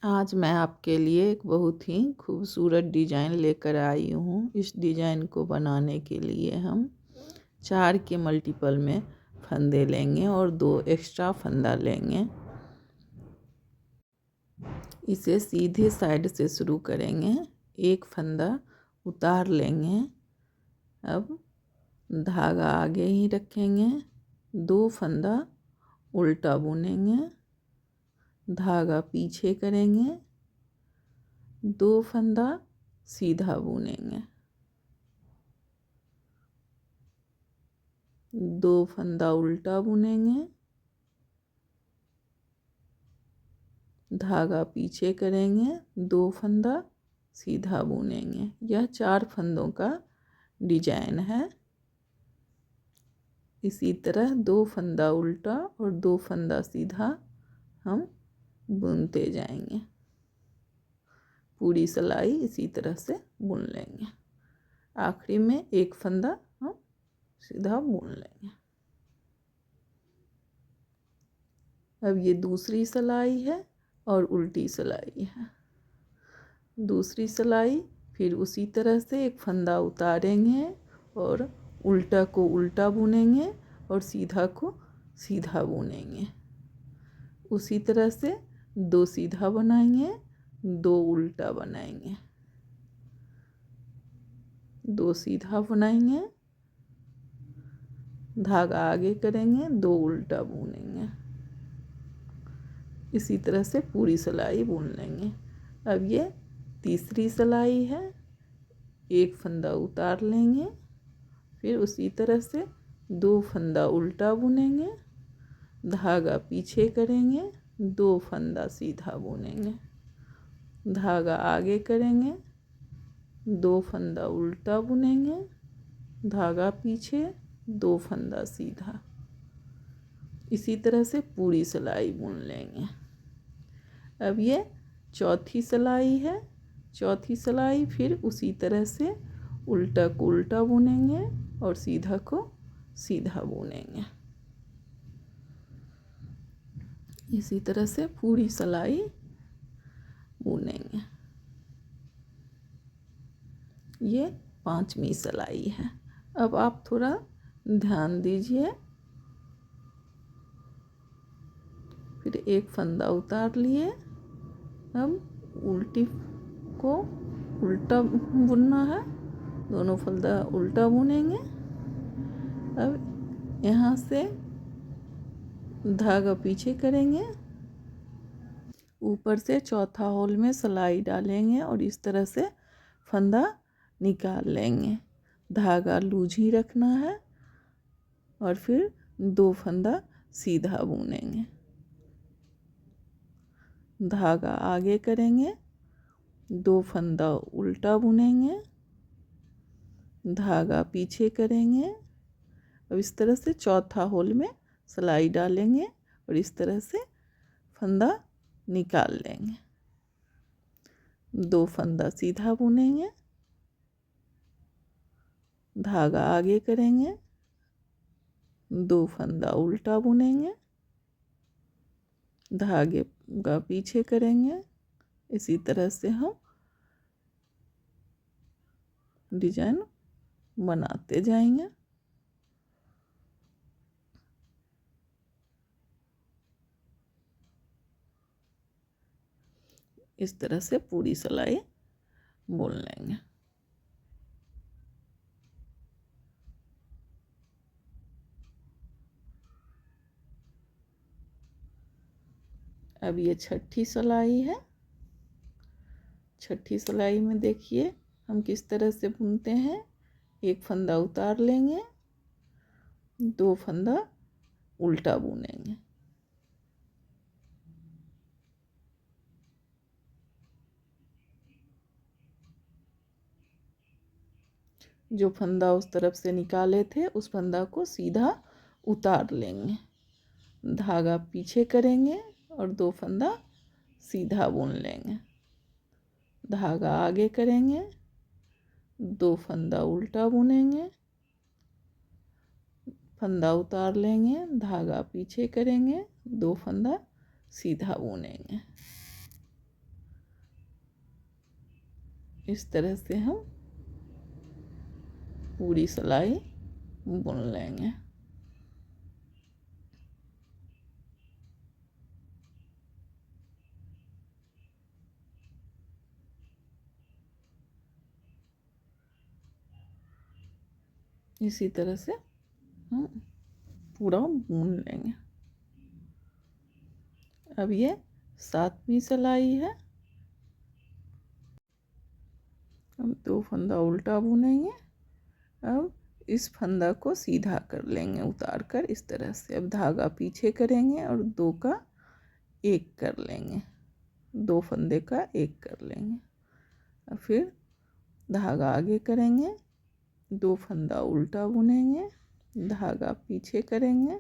आज मैं आपके लिए एक बहुत ही खूबसूरत डिज़ाइन लेकर आई हूँ। इस डिज़ाइन को बनाने के लिए हम 4 के मल्टीपल में फंदे लेंगे और 2 एक्स्ट्रा फंदा लेंगे। इसे सीधे साइड से शुरू करेंगे। एक फंदा उतार लेंगे। अब धागा आगे ही रखेंगे। 2 फंदा उल्टा बुनेंगे। धागा पीछे करेंगे। 2 फंदा सीधा बुनेंगे। 2 फंदा उल्टा बुनेंगे। धागा पीछे करेंगे। 2 फंदा सीधा बुनेंगे। यह 4 फंदों का डिजाइन है। इसी तरह 2 फंदा उल्टा और 2 फंदा सीधा हम बुनते जाएंगे। पूरी सिलाई इसी तरह से बुन लेंगे। आखिरी में एक फंदा हम सीधा बुन लेंगे। अब ये दूसरी सिलाई है और उल्टी सिलाई है। दूसरी सिलाई फिर उसी तरह से एक फंदा उतारेंगे और उल्टा को उल्टा बुनेंगे और सीधा को सीधा बुनेंगे। उसी तरह से 2 सीधा बनाएंगे, 2 उल्टा बनाएंगे। 2 सीधा बनाएंगे, धागा आगे करेंगे, 2 उल्टा बुनेंगे। इसी तरह से पूरी सिलाई बुन लेंगे। अब ये तीसरी सिलाई है। एक फंदा उतार लेंगे, फिर उसी तरह से 2 फंदा उल्टा बुनेंगे, धागा पीछे करेंगे, 2 फंदा सीधा बुनेंगे, धागा आगे करेंगे, 2 फंदा उल्टा बुनेंगे, धागा पीछे, 2 फंदा सीधा। इसी तरह से पूरी सिलाई बुन लेंगे। अब ये चौथी सिलाई है। चौथी सिलाई फिर उसी तरह से उल्टा को उल्टा बुनेंगे और सीधा को सीधा बुनेंगे। इसी तरह से पूरी सिलाई बुनेंगे। ये 5वीं सिलाई है। अब आप थोड़ा ध्यान दीजिए। फिर एक फंदा उतार लिए। अब उल्टी को उल्टा बुनना है। दोनों फंदा उल्टा बुनेंगे। अब यहाँ से धागा पीछे करेंगे, ऊपर से चौथा होल में सिलाई डालेंगे और इस तरह से फंदा निकाल लेंगे। धागा लूज ही रखना है और फिर 2 फंदा सीधा बुनेंगे। धागा आगे करेंगे, 2 फंदा उल्टा बुनेंगे, धागा पीछे करेंगे। अब इस तरह से चौथा होल में सिलाई डालेंगे और इस तरह से फंदा निकाल लेंगे। 2 फंदा सीधा बुनेंगे, धागा आगे करेंगे, 2 फंदा उल्टा बुनेंगे, धागे का पीछे करेंगे। इसी तरह से हम डिजाइन बनाते जाएंगे। इस तरह से पूरी सिलाई बुन लेंगे। अब ये छठी सिलाई है। छठी सिलाई में देखिए हम किस तरह से बुनते हैं। एक फंदा उतार लेंगे, 2 फंदा उल्टा बुनेंगे, जो फंदा उस तरफ से निकाले थे उस फंदा को सीधा उतार लेंगे, धागा पीछे करेंगे और 2 फंदा सीधा बुन लेंगे, धागा आगे करेंगे, 2 फंदा उल्टा बुनेंगे, फंदा उतार लेंगे, धागा पीछे करेंगे, 2 फंदा सीधा बुनेंगे। इस तरह से हम पूरी सिलाई बुन लेंगे। इसी तरह से हम पूरा बुन लेंगे। अब ये 7वीं सिलाई है। हम 2 फंदा उल्टा बुनेंगे। अब इस फंदा को सीधा कर लेंगे उतार कर इस तरह से। अब धागा पीछे करेंगे और 2 का 1 कर लेंगे, 2 फंदे का 1 कर लेंगे। और फिर धागा आगे करेंगे, 2 फंदा उल्टा बुनेंगे, धागा पीछे करेंगे,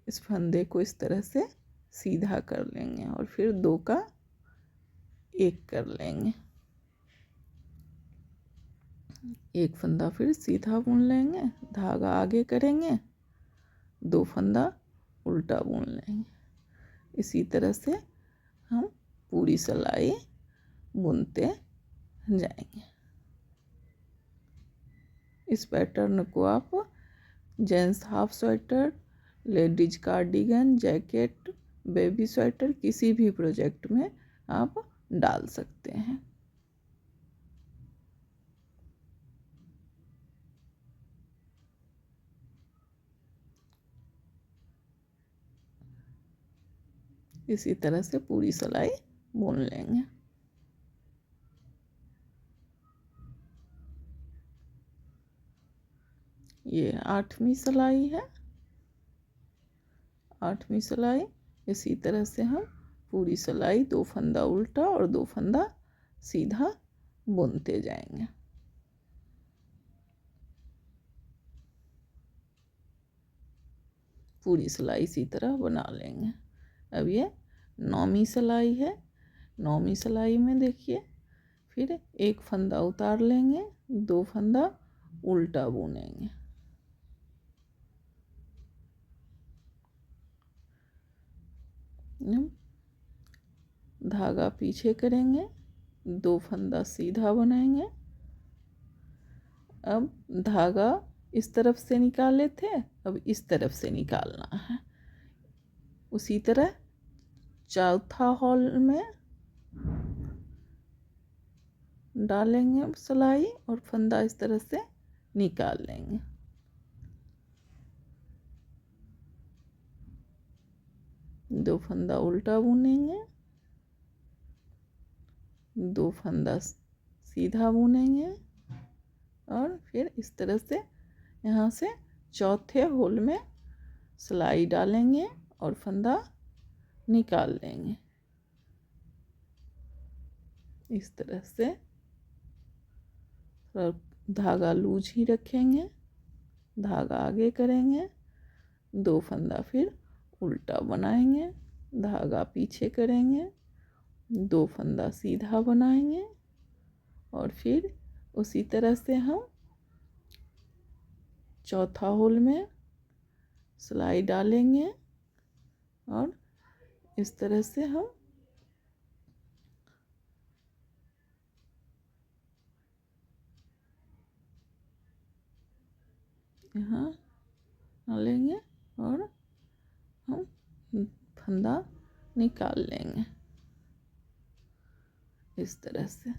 इस फंदे को इस तरह से सीधा कर लेंगे और फिर 2 का 1 कर लेंगे। एक फंदा फिर सीधा बुन लेंगे, धागा आगे करेंगे, 2 फंदा उल्टा बुन लेंगे। इसी तरह से हम पूरी सिलाई बुनते जाएंगे। इस पैटर्न को आप gents half sweater, ladies cardigan, jacket, baby sweater किसी भी प्रोजेक्ट में आप डाल सकते हैं। इसी तरह से पूरी सिलाई बुन लेंगे। ये 8वीं सिलाई है। 8वीं सिलाई इसी तरह से हम पूरी सिलाई 2 फंदा उल्टा और 2 फंदा सीधा बुनते जाएंगे। पूरी सिलाई इसी तरह बना लेंगे। अब ये 9वीं सिलाई है। 9वीं सिलाई में देखिए फिर 1 फंदा उतार लेंगे, 2 फंदा उल्टा बुनेंगे। धागा पीछे करेंगे, 2 फंदा सीधा बनाएंगे। अब धागा इस तरफ से निकाले थे, अब इस तरफ से निकालना है। उसी तरह चौथा हॉल में डालेंगे सिलाई और फंदा इस तरह से निकाल लेंगे। दो फंदा उल्टा बुनेंगे, 2 फंदा सीधा बुनेंगे और फिर इस तरह से यहाँ से चौथे होल में सिलाई डालेंगे और फंदा निकाल लेंगे। इस तरह से धागा लूज ही रखेंगे, धागा आगे करेंगे, 2 फंदा फिर उल्टा बनाएंगे, धागा पीछे करेंगे, 2 फंदा सीधा बनाएंगे और फिर उसी तरह से हम चौथा होल में सिलाई डालेंगे और इस तरह से हम यहाँ डालेंगे और हम फंदा निकाल लेंगे इस तरह से।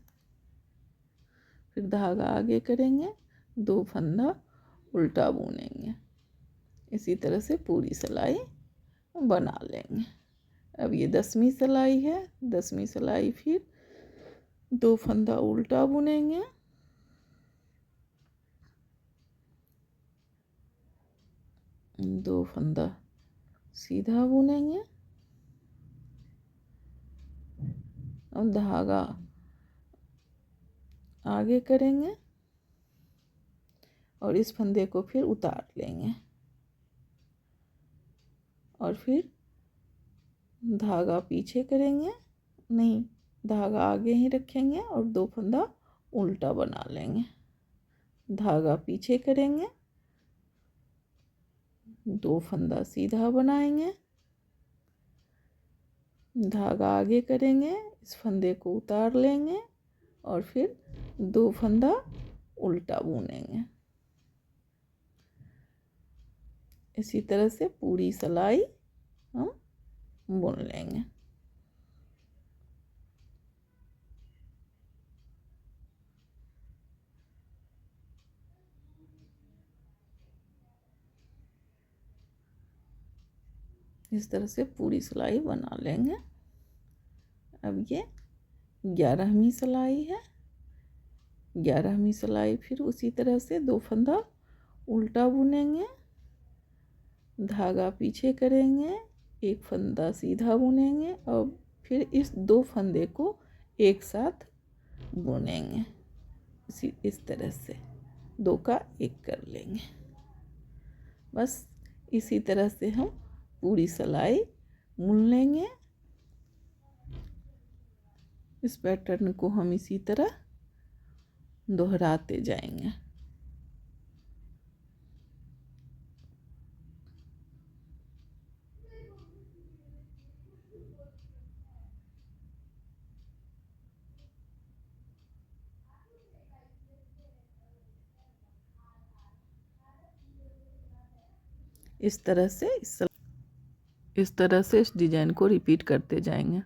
फिर धागा आगे करेंगे, 2 फंदा उल्टा बुनेंगे। इसी तरह से पूरी सिलाई बना लेंगे। अब ये 10वीं सिलाई है। 10वीं सिलाई फिर 2 फंदा उल्टा बुनेंगे, 2 फंदा सीधा बुनेंगे और धागा आगे करेंगे और इस फंदे को फिर उतार लेंगे और फिर धागा पीछे करेंगे, नहीं धागा आगे ही रखेंगे और 2 फंदा उल्टा बना लेंगे। धागा पीछे करेंगे, 2 फंदा सीधा बनाएंगे, धागा आगे करेंगे, इस फंदे को उतार लेंगे और फिर 2 फंदा उल्टा बुनेंगे। इसी तरह से पूरी सिलाई हम बुन लेंगे। इस तरह से पूरी सिलाई बना लेंगे। अब ये 11वीं सिलाई है। 11वीं सिलाई फिर उसी तरह से 2 फंदा उल्टा बुनेंगे, धागा पीछे करेंगे, 1 फंदा सीधा बुनेंगे और फिर इस 2 फंदे को एक साथ बुनेंगे। इस तरह से 2 का 1 कर लेंगे। बस इसी तरह से हम पूरी सिलाई बुन लेंगे। इस पैटर्न को हम इसी तरह दोहराते जाएंगे। इस तरह से इस डिज़ाइन को रिपीट करते जाएंगे।